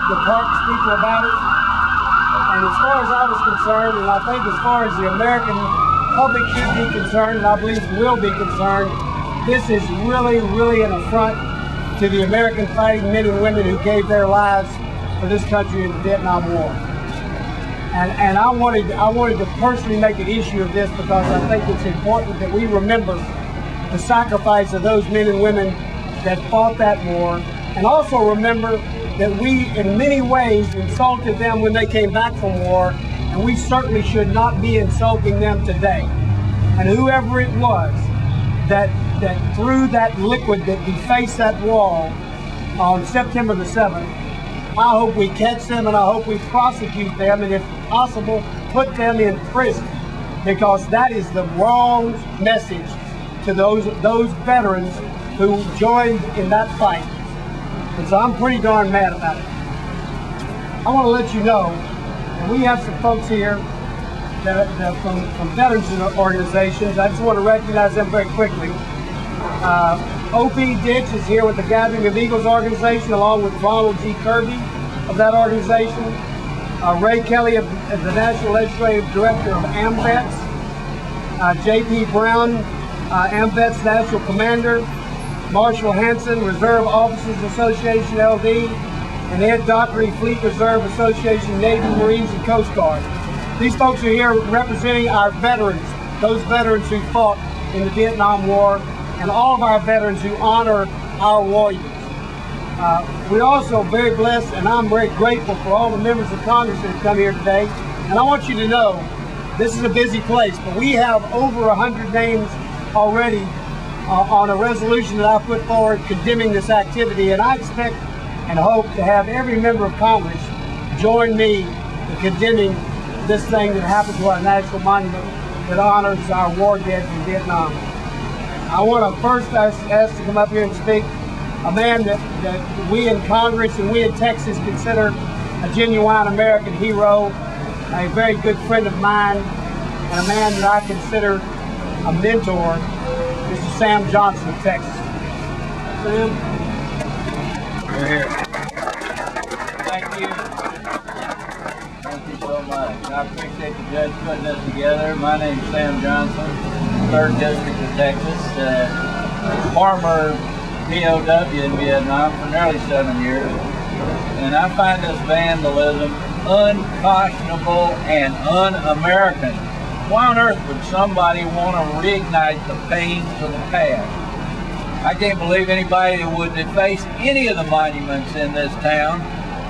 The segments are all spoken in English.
the parks people about it. And as far as I was concerned, and I think as far as the American public should be concerned, and I believe will be concerned, this is really, really an affront to the American fighting men and women who gave their lives for this country in the Vietnam War. And I wanted to personally make an issue of this because I think it's important that we remember the sacrifice of those men and women that fought that war, and also remember that we in many ways insulted them when they came back from war, and we certainly should not be insulting them today. And whoever it was that threw that liquid that defaced that wall on September the 7th, I hope we catch them, and I hope we prosecute them, and if possible, put them in prison, because that is the wrong message to those veterans who joined in that fight. And so I'm pretty darn mad about it. I want to let you know that we have some folks here that from veterans organizations. I just want to recognize them very quickly. O.P. Ditch is here with the Gathering of Eagles organization, along with Ronald G. Kirby of that organization. Ray Kelly, of the National Legislative Director of AMVETS. J.P. Brown, AMVETS National Commander. Marshall Hanson, Reserve Officers Association, LD. And Ed Dockery, Fleet Reserve Association, Navy, Marines, and Coast Guard. These folks are here representing our veterans, those veterans who fought in the Vietnam War, and all of our veterans who honor our warriors. We're also very blessed, and I'm very grateful for all the members of Congress that have come here today. And I want you to know, this is a busy place, but we have over 100 names already on a resolution that I put forward condemning this activity, and I expect and hope to have every member of Congress join me in condemning this thing that happened to our national monument that honors our war dead in Vietnam. I want to first ask to come up here and speak a man that we in Congress and we in Texas consider a genuine American hero, a very good friend of mine, and a man that I consider a mentor, Mr. Sam Johnson of Texas. Sam? You're here. Thank you. Thank you so much. I appreciate the judge putting this together. My name's Sam Johnson, 3rd District of Texas. Former POW in Vietnam for nearly 7 years. And I find this vandalism unconscionable and un-American. Why on earth would somebody want to reignite the pains of the past? I can't believe anybody would deface any of the monuments in this town,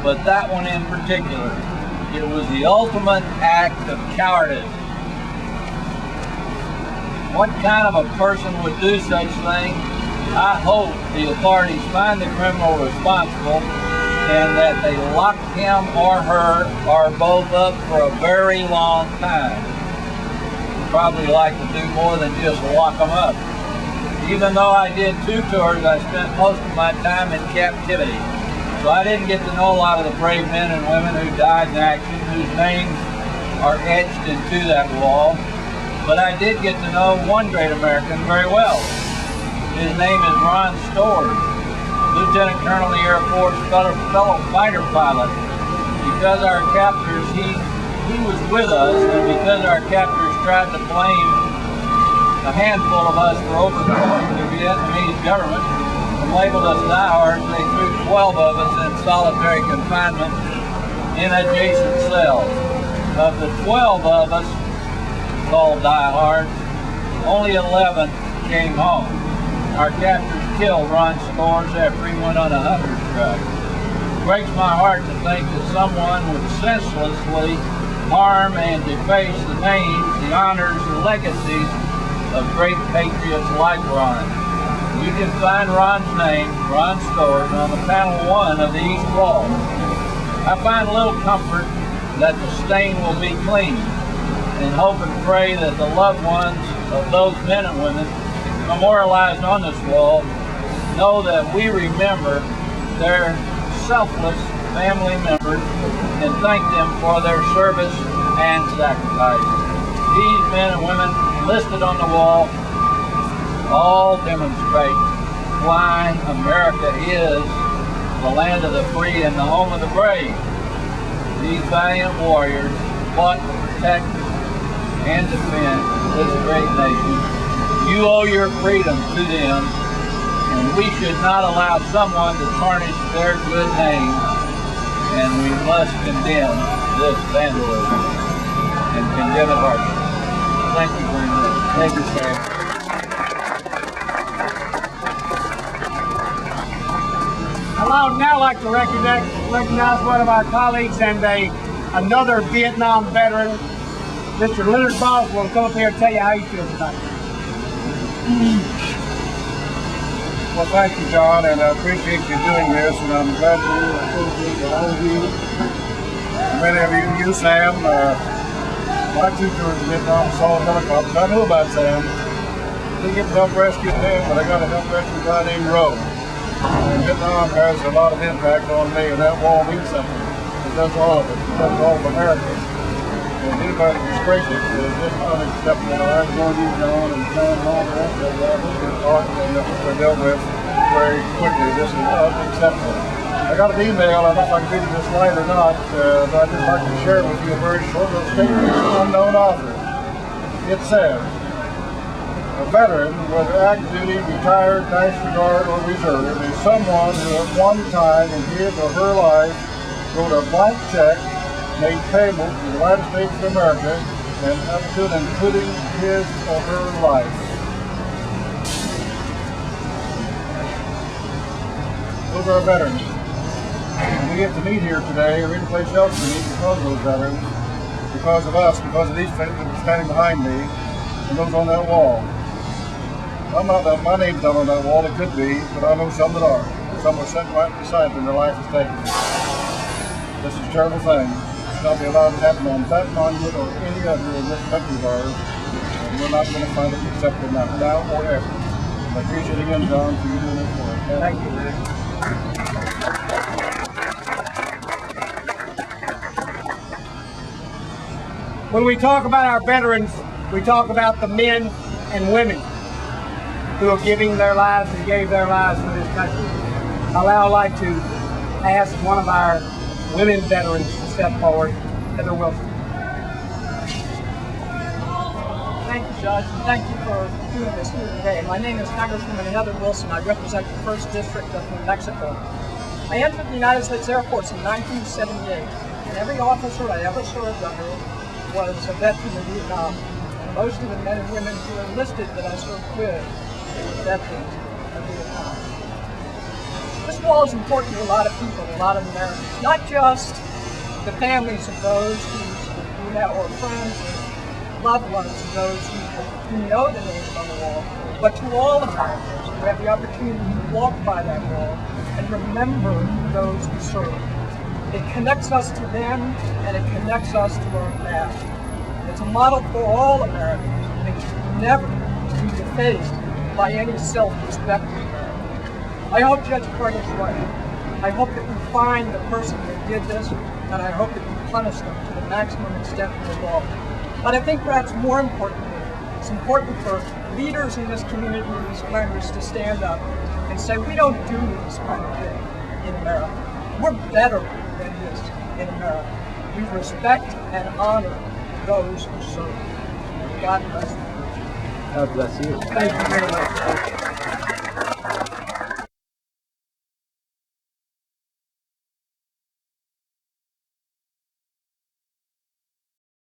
but that one in particular. It was the ultimate act of cowardice. What kind of a person would do such thing? I hope the authorities find the criminal responsible and that they lock him or her or both up for a very long time. Probably like to do more than just lock them up. Even though I did 2 tours, I spent most of my time in captivity. So I didn't get to know a lot of the brave men and women who died in action, whose names are etched into that wall. But I did get to know one great American very well. His name is Ron Stores, Lieutenant Colonel of the Air Force, fellow fighter pilot. Because our captors, he was with us, and because our captors tried to blame a handful of us for overthrowing the Vietnamese government and labeled us diehards, they threw 12 of us in solitary confinement in adjacent cells. Of the 12 of us called diehards, only 11 came home. Our captors killed Ron Stores after he went on a hunter's strike. It breaks my heart to think that someone would senselessly harm and deface the names, the honors, and legacies of great patriots like Ron. You can find Ron's name, Ron Stores, on the panel 1 of the east wall. I find little comfort that the stain will be clean, and hope and pray that the loved ones of those men and women memorialized on this wall know that we remember their selfless family members and thank them for their service and sacrifice. These men and women listed on the wall all demonstrate why America is the land of the free and the home of the brave. These valiant warriors fought to protect and defend this great nation. You owe your freedom to them, and we should not allow someone to tarnish their good name, and we must condemn this vandalism and condemn it harshly. Thank you very much. Thank you, sir. I would now like to recognize one of our colleagues and another Vietnam veteran, Mr. Leonard Boswell, will come up here and tell you how he feels about it. Well, thank you, John, and I appreciate you doing this, and I'm glad to associate with all of you. Many of you, Sam, my two tours in Vietnam saw helicopters. I knew about Sam. Didn't get to help rescue him, but I got to help rescue a guy named Roe. And Vietnam has a lot of impact on me, and that wall means something. It does all of it. It does all of America. And anybody who disgraces it is just unacceptable. I'm going to use John and John and all the rest of that. They're dealt with very quickly. This is unacceptable. I got an email. I don't know if I can read it this slide or not, but I'd just like to share with you a very short little statement from an unknown author. It says, a veteran, whether active duty, retired, National Guard, or reserve, is someone who at one time in his or her life wrote a blank check, made payable to the United States of America, and up to and including his or her life. Those are our veterans. And we get to meet here today, or any place else we meet, because of those veterans, because of us, because of these folks that are standing behind me, and those on that wall. My name's not on that wall, it could be, but I know some that are. Some are sent right beside them, their life is taken. This is a terrible thing. It's not be allowed to happen on that monument or any other in this country of ours, and we're not going to find it acceptable now or ever. I appreciate it again, John, for you doing this for us. Thank you, Rick. When we talk about our veterans, we talk about the men and women who are giving their lives and gave their lives for this country. I'd now like to ask one of our women veterans to step forward, Heather Wilson. Thank you, Judge, and thank you for doing this here today. My name is Congresswoman Heather Wilson. I represent the 1st District of New Mexico. I entered the United States Air Force in 1978, and every officer I ever served under was a veteran of Vietnam. And most of the men and women who are enlisted that I served with were veterans of Vietnam. This wall is important to a lot of people, a lot of Americans, not just the families of those who have, or friends, and loved ones of those who know the names on the wall, but to all Americans who have the opportunity to walk by that wall and remember those who served. It connects us to them, and it connects us to our past. It's a model for all Americans, and it should never be defaced by any self-respecting American. I hope Judge Carter's right. I hope that we find the person that did this, and I hope that we punish them to the maximum extent of the law. But I think perhaps more importantly, it's important for leaders in this community, in this Congress, to stand up and say, we don't do this kind of thing in America. We're better than this in America. We respect and honor those who serve. God bless you. God bless you. Thank you very much.